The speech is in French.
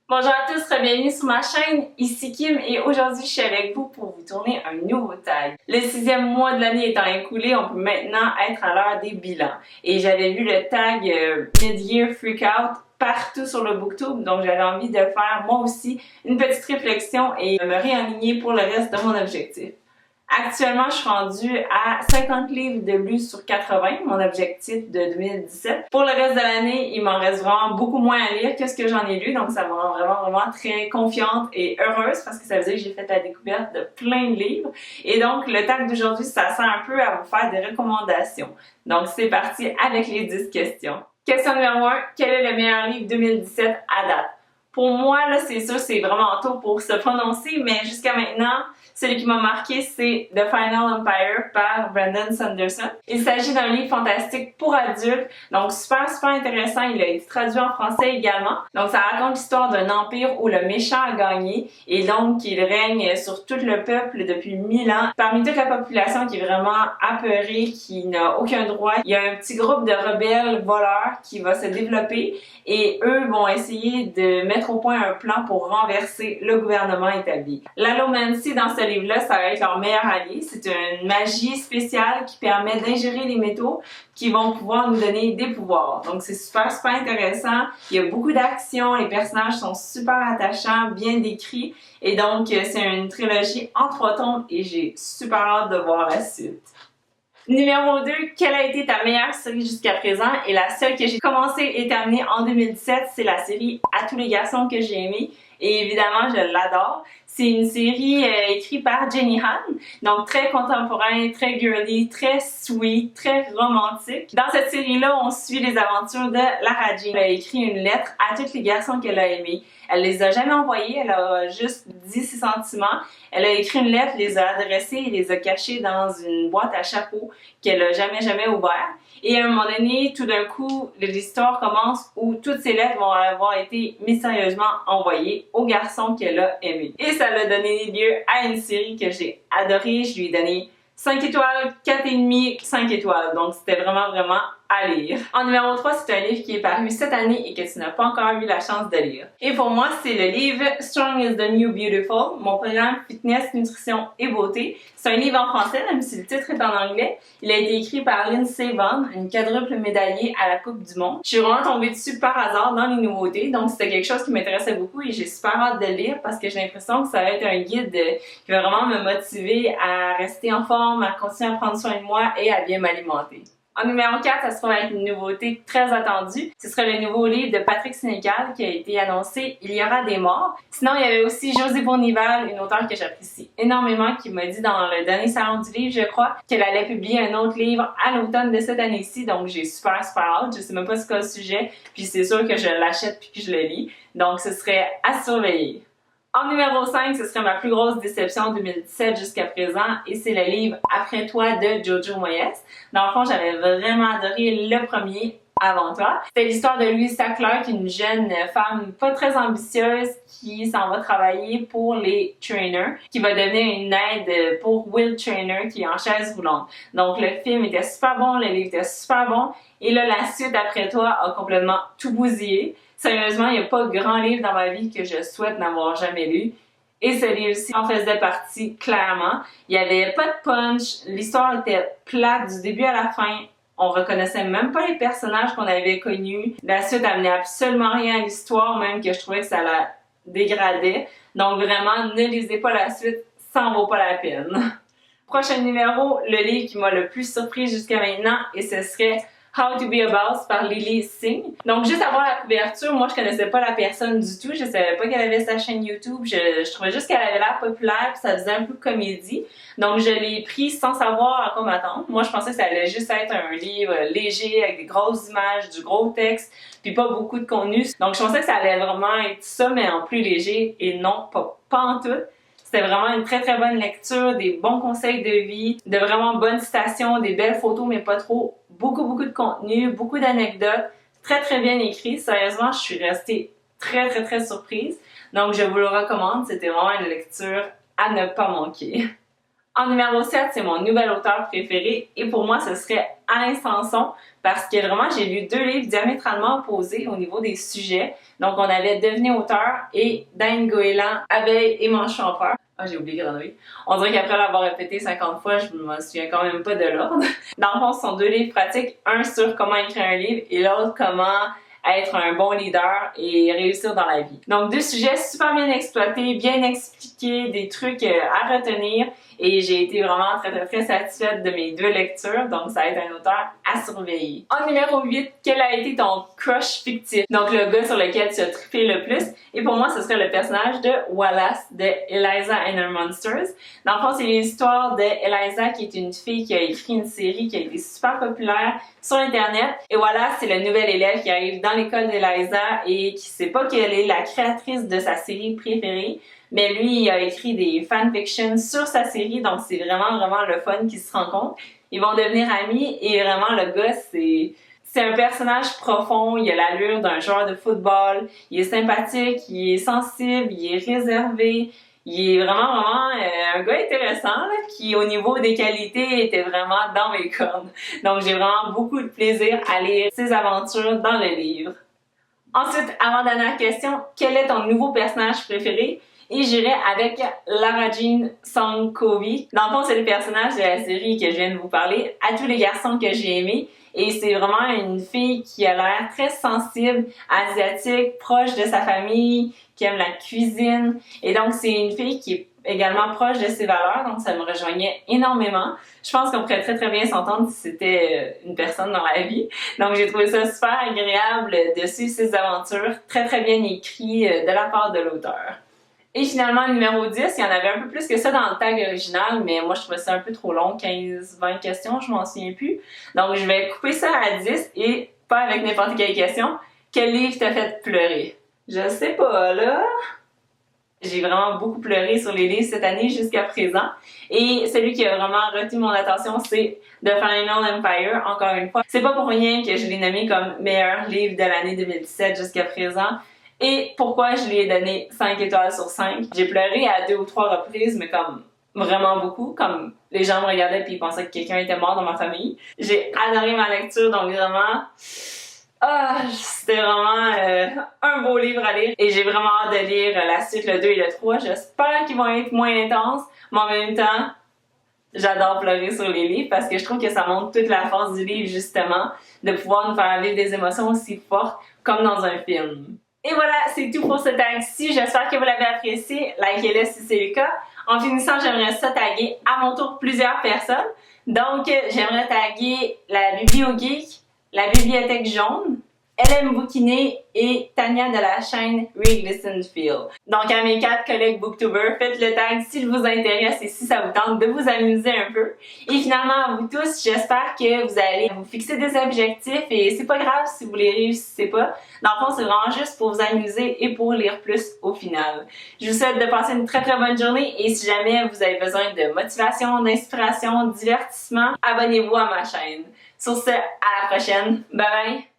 Bonjour à tous, bienvenue sur ma chaîne, ici Kim et aujourd'hui je suis avec vous pour vous tourner un nouveau tag. Le 6e mois de l'année étant écoulé, on peut maintenant être à l'heure des bilans. Et j'avais vu le tag Mid-Year Freakout partout sur le booktube, donc j'avais envie de faire moi aussi une petite réflexion et me réaligner pour le reste de mon objectif. Actuellement, je suis rendue à 50 livres de lu sur 80, mon objectif de 2017. Pour le reste de l'année, il m'en reste vraiment beaucoup moins à lire que ce que j'en ai lu, donc ça me rend vraiment très confiante et heureuse parce que ça veut dire que j'ai fait la découverte de plein de livres. Et donc, le tag d'aujourd'hui, ça sert un peu à vous faire des recommandations. Donc, c'est parti avec les 10 questions. Question numéro 1, quel est le meilleur livre 2017 à date? Pour moi, là, c'est sûr, c'est vraiment tôt pour se prononcer, mais jusqu'à maintenant, celui qui m'a marqué, c'est The Final Empire par Brandon Sanderson. Il s'agit d'un livre fantastique pour adultes, donc super intéressant. Il a été traduit en français également. Donc ça raconte l'histoire d'un empire où le méchant a gagné et donc il règne sur tout le peuple depuis 1000 ans. Parmi toute la population qui est vraiment apeurée, qui n'a aucun droit, il y a un petit groupe de rebelles voleurs qui va se développer et eux vont essayer de mettre au point un plan pour renverser le gouvernement établi. L'allomancie dans ce livre-là, ça va être leur meilleur allié. C'est une magie spéciale qui permet d'ingérer les métaux qui vont pouvoir nous donner des pouvoirs. Donc c'est super intéressant. Il y a beaucoup d'action, les personnages sont super attachants, bien décrits. Et donc c'est une trilogie en 3 tomes et j'ai super hâte de voir la suite. Numéro 2, quelle a été ta meilleure série jusqu'à présent? Et la seule que j'ai commencé et terminée en 2017, c'est la série À tous les garçons que j'ai aimé. Et évidemment, je l'adore. C'est une série écrite par Jenny Han, donc très contemporain, très girly, très sweet, très romantique. Dans cette série-là, on suit les aventures de Lara Jean. Elle a écrit une lettre à tous les garçons qu'elle a aimés. Elle les a jamais envoyés, elle a juste dit ses sentiments. Elle a écrit une lettre, les a adressés et les a cachés dans une boîte à chapeau qu'elle a jamais ouvert. Et à un moment donné, tout d'un coup, l'histoire commence où toutes ces lettres vont avoir été mystérieusement envoyées aux garçons qu'elle a aimés. Et ça a donné lieu à une série que j'ai adorée. Je lui ai donné 5 étoiles, 4,5, 5 étoiles. Donc c'était vraiment à lire. En numéro 3, c'est un livre qui est paru cette année et que tu n'as pas encore eu la chance de lire. Et pour moi, c'est le livre Strong is the New Beautiful, mon programme fitness, nutrition et beauté. C'est un livre en français, même si le titre est en anglais. Il a été écrit par Lindsey Vonn, une quadruple médaillée à la Coupe du Monde. Je suis vraiment tombée dessus par hasard dans les nouveautés, donc c'était quelque chose qui m'intéressait beaucoup et j'ai super hâte de le lire parce que j'ai l'impression que ça va être un guide qui va vraiment me motiver à rester en forme, à continuer à prendre soin de moi et à bien m'alimenter. En numéro 4, ça se trouve être une nouveauté très attendue. Ce sera le nouveau livre de Patrick Sénécal qui a été annoncé Il y aura des morts. Sinon, il y avait aussi Josée Bournival, une auteure que j'apprécie énormément, qui m'a dit dans le dernier salon du livre, je crois, qu'elle allait publier un autre livre à l'automne de cette année-ci. Donc, j'ai super hâte. Je sais même pas ce qu'est le sujet, puis c'est sûr que je l'achète puis que je le lis. Donc, ce serait à surveiller. En numéro 5, ce serait ma plus grosse déception 2017 jusqu'à présent et c'est le livre Après toi de Jojo Moyes. Dans le fond, j'avais vraiment adoré le premier avant toi. C'était l'histoire de Louise Sackler, une jeune femme pas très ambitieuse qui s'en va travailler pour les trainers, qui va devenir une aide pour Will Trainer qui est en chaise roulante. Donc le film était super bon, le livre était super bon et là la suite Après toi a complètement tout bousillé. Sérieusement, il n'y a pas grand livre dans ma vie que je souhaite n'avoir jamais lu. Et ce livre-ci en faisait partie, clairement. Il n'y avait pas de punch, l'histoire était plate du début à la fin. On reconnaissait même pas les personnages qu'on avait connus. La suite amenait absolument rien à l'histoire, même que je trouvais que ça la dégradait. Donc vraiment, ne lisez pas la suite, ça en vaut pas la peine. Prochain numéro, le livre qui m'a le plus surpris jusqu'à maintenant, et ce serait How to be a Boss par Lily Singh. Donc juste à voir la couverture, moi je connaissais pas la personne du tout, je savais pas qu'elle avait sa chaîne YouTube, je trouvais juste qu'elle avait l'air populaire puis ça faisait un peu comédie. Donc je l'ai pris sans savoir à quoi m'attendre. Moi je pensais que ça allait juste être un livre léger avec des grosses images, du gros texte, puis pas beaucoup de contenu. Donc je pensais que ça allait vraiment être ça mais en plus léger et non, pas en tout. C'était vraiment une très bonne lecture, des bons conseils de vie, de vraiment bonnes citations, des belles photos mais pas trop. Beaucoup de contenu, beaucoup d'anecdotes, très bien écrit. Sérieusement, je suis restée très surprise. Donc, je vous le recommande. C'était vraiment une lecture à ne pas manquer. En numéro 7, c'est mon nouvel auteur préféré et pour moi, ce serait Alain Sanson parce que vraiment, j'ai lu 2 livres diamétralement opposés au niveau des sujets. Donc, on avait Devenez auteur et Dane Goéland, Abeille et Manchon en peur. Ah, j'ai oublié Grenouille. On dirait qu'après l'avoir répété 50 fois, je me souviens quand même pas de l'ordre. Dans le fond, ce sont 2 livres pratiques. Un sur comment écrire un livre et l'autre comment être un bon leader et réussir dans la vie. Donc 2 sujets super bien exploités, bien expliqués, des trucs à retenir et j'ai été vraiment très satisfaite de mes 2 lectures, donc ça va être un auteur à surveiller. En numéro 8, quel a été ton crush fictif? Donc le gars sur lequel tu as trippé le plus, et pour moi ce serait le personnage de Wallace de Eliza and Her Monsters. Dans le fond, c'est l'histoire de Eliza qui est une fille qui a écrit une série qui a été super populaire sur internet, et Wallace c'est le nouvel élève qui arrive dans l'école d'Eliza et qui sait pas qu'elle est la créatrice de sa série préférée. Mais lui, il a écrit des fanfictions sur sa série, donc c'est vraiment le fun qu'ils se rencontrent. Ils vont devenir amis et vraiment le gars, c'est un personnage profond, il a l'allure d'un joueur de football, il est sympathique, il est sensible, il est réservé, il est vraiment un gars intéressant là, qui au niveau des qualités était vraiment dans mes cordes. Donc j'ai vraiment beaucoup de plaisir à lire ses aventures dans le livre. Ensuite, avant la dernière question, quel est ton nouveau personnage préféré? Et j'irai avec Lara Jean Song-Covey. Dans le fond, c'est le personnage de la série que je viens de vous parler, À tous les garçons que j'ai aimés. Et c'est vraiment une fille qui a l'air très sensible, asiatique, proche de sa famille, qui aime la cuisine. Et donc, c'est une fille qui est également proche de ses valeurs, donc ça me rejoignait énormément. Je pense qu'on pourrait très bien s'entendre si c'était une personne dans la vie. Donc, j'ai trouvé ça super agréable de suivre ses aventures, très bien écrit de la part de l'auteur. Et finalement, numéro 10, il y en avait un peu plus que ça dans le tag original, mais moi je trouvais ça un peu trop long, 15-20 questions, je m'en souviens plus. Donc je vais couper ça à 10 et pas avec n'importe quelle question. Quel livre t'a fait pleurer? Je sais pas, là. J'ai vraiment beaucoup pleuré sur les livres cette année jusqu'à présent. Et celui qui a vraiment retenu mon attention, c'est The Final Empire, encore une fois. C'est pas pour rien que je l'ai nommé comme meilleur livre de l'année 2017 jusqu'à présent. Et pourquoi je lui ai donné 5 étoiles sur 5? J'ai pleuré à 2 ou 3 reprises, mais comme vraiment beaucoup, comme les gens me regardaient puis ils pensaient que quelqu'un était mort dans ma famille. J'ai adoré ma lecture, donc vraiment... c'était vraiment un beau livre à lire et j'ai vraiment hâte de lire la suite, le 2 et le 3. J'espère qu'ils vont être moins intenses, mais en même temps, j'adore pleurer sur les livres parce que je trouve que ça montre toute la force du livre, justement, de pouvoir nous faire vivre des émotions aussi fortes comme dans un film. Et voilà, c'est tout pour ce tag-ci. J'espère que vous l'avez apprécié. Likez-le si c'est le cas. En finissant, j'aimerais ça taguer à mon tour plusieurs personnes. Donc, j'aimerais taguer la BiblioGeek, la Bibliothèque Jaune, LM Bouquinet et Tania de la chaîne Read, Listen, Feel. Donc à mes 4 collègues booktubers, faites le tag s'il vous intéresse et si ça vous tente de vous amuser un peu. Et finalement à vous tous, j'espère que vous allez vous fixer des objectifs et c'est pas grave si vous les réussissez pas. Dans le fond, c'est vraiment juste pour vous amuser et pour lire plus au final. Je vous souhaite de passer une très bonne journée et si jamais vous avez besoin de motivation, d'inspiration, de divertissement, abonnez-vous à ma chaîne. Sur ce, à la prochaine. Bye bye!